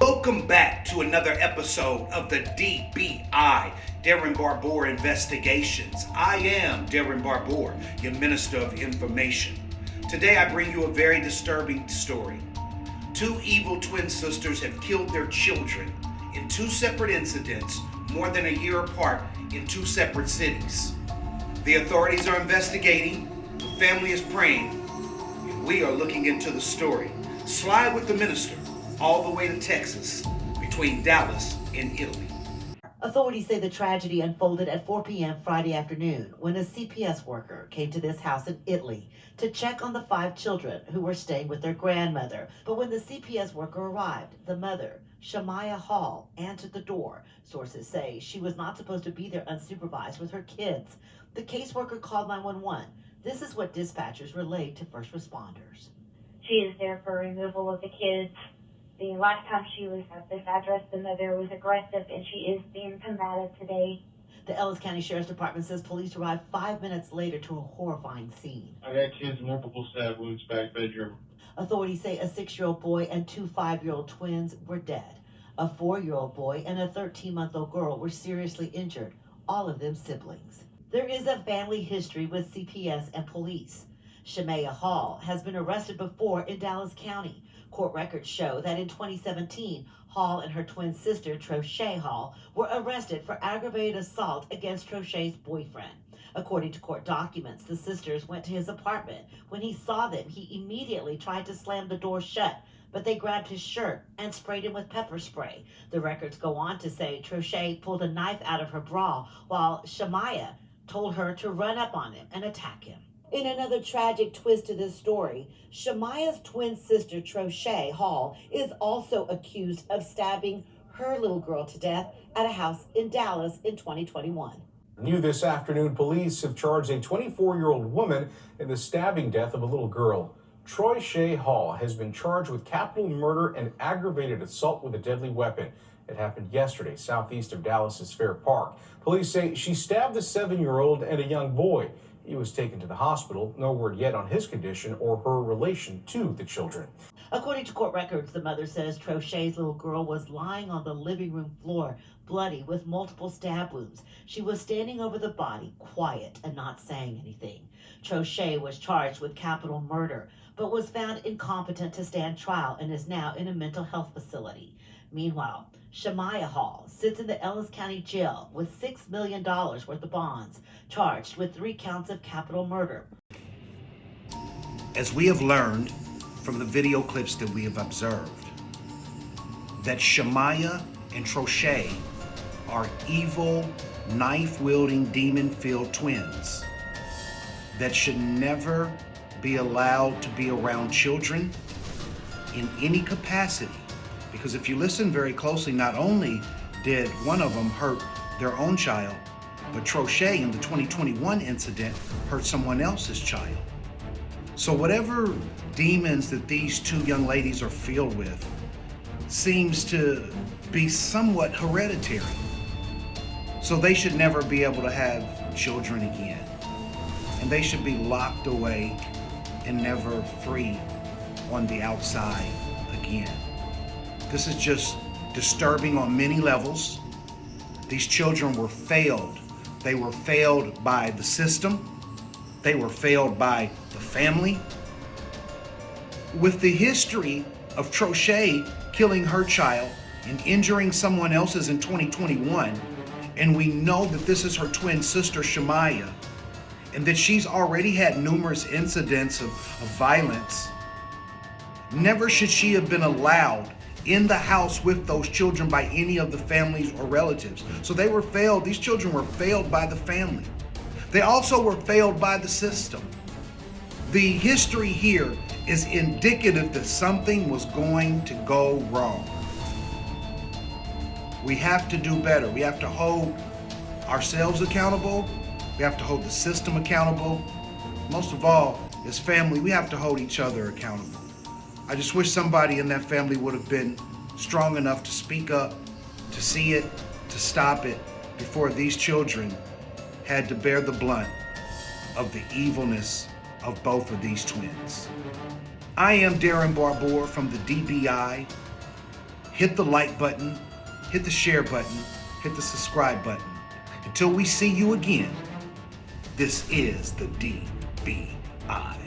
Welcome back to another episode of the DBI, Darren Barbour Investigations. I am Darren Barbour, your Minister of Information. Today I bring you a very disturbing story. Two evil twin sisters have killed their children in two separate incidents more than a year apart in two separate cities. The authorities are investigating, the family is praying, and we are looking into the story. Slide with the minister all the way to Texas, between Dallas and Italy. Authorities say the tragedy unfolded at 4 p.m. Friday afternoon when a CPS worker came to this house in Italy to check on the 5 children who were staying with their grandmother. But when the CPS worker arrived, the mother, Shamaya Hall, answered the door. Sources say she was not supposed to be there unsupervised with her kids. The caseworker called 911. This is what dispatchers relayed to first responders. She is there for removal of the kids. The last time she was at this address, the mother was aggressive, and she is being combative today. The Ellis County Sheriff's Department says police arrived 5 minutes later to a horrifying scene. I got kids, multiple stab wounds, back bedroom. Authorities say a 6-year-old boy and 2 5-year-old twins were dead. A 4-year-old boy and a 13-month-old girl were seriously injured, all of them siblings. There is a family history with CPS and police. Shamaya Hall has been arrested before in Dallas County. Court records show that in 2017, Hall and her twin sister, Trochay Hall, were arrested for aggravated assault against Troché's boyfriend. According to court documents, the sisters went to his apartment. When he saw them, he immediately tried to slam the door shut, but they grabbed his shirt and sprayed him with pepper spray. The records go on to say Trochay pulled a knife out of her bra while Shamaya told her to run up on him and attack him. In another tragic twist to this story, Shamaya's twin sister, Trochay Hall, is also accused of stabbing her little girl to death at a house in Dallas in 2021. New this afternoon, police have charged a 24-year-old woman in the stabbing death of a little girl. Trochay Hall has been charged with capital murder and aggravated assault with a deadly weapon. It happened yesterday, southeast of Dallas's Fair Park. Police say she stabbed the 7-year-old and a young boy. He was taken to the hospital. No word yet on his condition or her relation to the children. According to court records, the mother says Trochay's little girl was lying on the living room floor, bloody with multiple stab wounds. She was standing over the body, quiet and not saying anything. Trochay was charged with capital murder, but was found incompetent to stand trial and is now in a mental health facility. Meanwhile, Shamaya Hall sits in the Ellis County Jail with $6 million worth of bonds, charged with 3 counts of capital murder. As we have learned from the video clips that we have observed, that Shamaya and Trochay are evil, knife-wielding, demon-filled twins that should never be allowed to be around children in any capacity. Because if you listen very closely, not only did one of them hurt their own child, but Trochay in the 2021 incident hurt someone else's child. So whatever demons that these two young ladies are filled with seems to be somewhat hereditary. So they should never be able to have children again. And they should be locked away and never free on the outside again. This is just disturbing on many levels. These children were failed. They were failed by the system. They were failed by the family. With the history of Trochay killing her child and injuring someone else's in 2021, and we know that this is her twin sister, Shamaya, and that she's already had numerous incidents of violence, never should she have been allowed in the house with those children by any of the families or relatives. So they were failed. These children were failed by the family. They also were failed by the system. The history here is indicative that something was going to go wrong. We have to do better. We have to hold ourselves accountable. We have to hold the system accountable. Most of all, as family, we have to hold each other accountable. I just wish somebody in that family would have been strong enough to speak up, to see it, to stop it, before these children had to bear the blunt of the evilness of both of these twins. I am Darren Barbour from the DBI, hit the like button, hit the share button, hit the subscribe button. Until we see you again, this is the DBI.